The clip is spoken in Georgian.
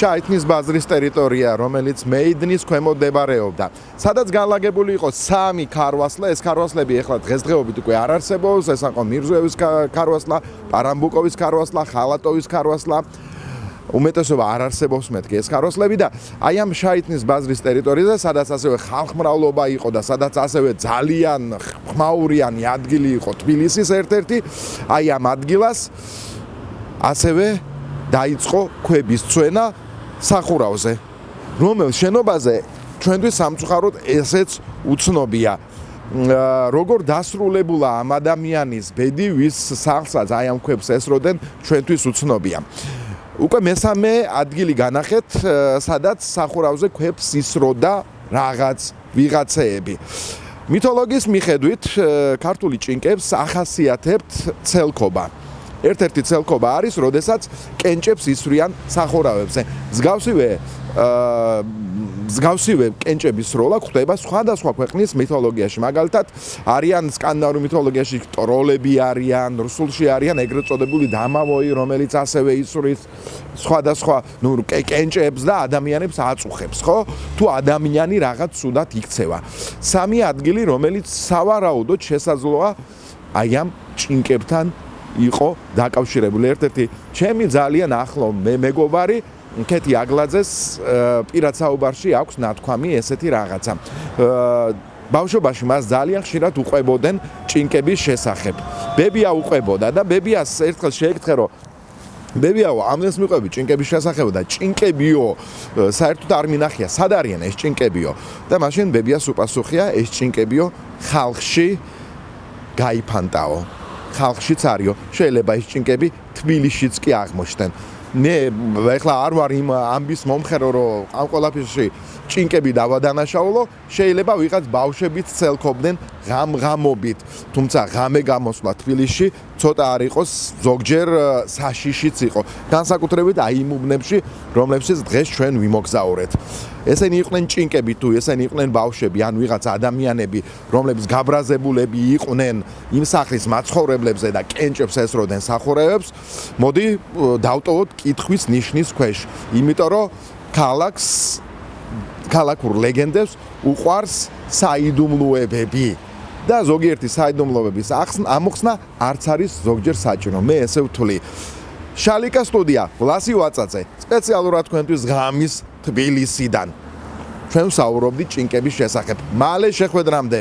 შაიტნის ბაზრის ტერიტორია, რომელიც მეიდნის ქვემოთ მდებარეობდა. სადაც განლაგებული იყო 3 ქარვასლა, ეს ქარვასლები ახლა დღესდღეობით უკვე არ არსებობს, ეს იყო მირზოევის ქარვასლა, პარამბუკოვის ქარვასლა, ხალატოვის ქარვასლა. უმეტესობა არ არსებობს მეთქი ეს ქარვასლები და აი ამ შაიტნის ბაზრის ტერიტორიაზე, სადაც ასევე ხალხმრავლობა იყო და სადაც ასევე ძალიან ხმაურიანი ადგილი იყო თბილისის ერთ-ერთი, აი ამ ადგილას ასევე დაიწყო ქვების წვენა სახურავზე, რომელ შენობაზე ჩვენთვის სამწუხაროდ ესეც უცნობია. როგორ დასრულებულა ამ ადამიანის ბედი, ვის სახლსაც აი ამ ქვებს ესროდნენ, ჩვენთვის უცნობია. უკვე მესამე ადგილი განახეთ, სადაც სახურავზე ქვებს ისროდა ვიღაცეები. მითოლოგიის მიხედვით, ქართული ჭინკებს ახასიათებთ ცელქობა. ერთ-ერთი ცელქობა არის, როდესაც კენჭებს ისვრიან სახურავებზე. მსგავსივე კენჭების სროლა გვხვდება სხვადასხვა ქვეყნის მითოლოგიაში. მაგალითად, არიან სკანდინავურ მითოლოგიაში ტროლები არიან, რუსულში არიან ეგრეთ წოდებული დამავოი, რომელიც ასევე ისვრის სხვადასხვა კენჭებს და ადამიანებს აწუხებს, ხო? თუ ადამიანი რაღაც ცუდად იქცევა. 3 ადგილი, რომელიც სავარაუდოდ შესაძლოა აი ამ ჭინკებთან იყო დაკავშირებული. ერთ-ერთი ჩემი ძალიან ახლო მეგობარი კეთი აგლაძეს პირად საუბარში აქვს ნათქვამი ესეთი რაღაცა. ბავშვობაში მას ძალიან ხშირად უყვებოდნენ ჭინკების შესახებ. ბებია უყვებოდა და ბებიას ერთხელ შეეკითხა, რომ ბებიაო, ამას მიყვები ჭინკების შესახებ და ჭინკებიო, საერთოდ არ მინახია, სად არიან ეს ჭინკებიო? და მაშინ ბებიას უპასუხია, ეს ჭინკებიო ხალხში გაიფანტაო. ხალხშიც არისო, შეიძლება ეს ჭინკები თბილისშიც კი აღმოჩნდნენ. მე ეხლა არ ვარ იმ ამბის მომხერო, რომ ამ ყველაფერში ჭინკები დავადანაშაულო, შეიძლება ვიღაც ბავშვებიც ცელქობდნენ ღამღამობით, თუმცა ღამე გამოსვლა თბილისში ცოტა არ იყოს, ზოგჯერ საშიშიც იყო. განსაკუთრებით აი იმ უბნებში, რომლებშიც დღეს ჩვენ ვიმოგზაურეთ. ესენი იყვნენ ჭინკები თუ ესენი იყვნენ ბავშვები, ან ვიღაც ადამიანები, რომლებიც გაბრაზებულები იყვნენ იმ სახლის მაცხოვრებლებზე და კენჭებს ესროდნენ სახურავებს, მოდი დავტოვოთ კითხვის ნიშნის ქვეშ, იმიტომ რომ ქალაქურ ლეგენდებს უყვარს საიდუმლოებები და ზოგიერთი საიდუმლოების ამოხსნა არც არის ზოგჯერ საჭირო. მე ესე ვთვლი. შალიკა სტუდია, ვლასი ვაწაწე, სპეციალურად თქვენთვის ღამის თბილისიდან. ჩვენ ვსაუბრობდით ჭინკების შესახებ. მალე შეხვედრამდე.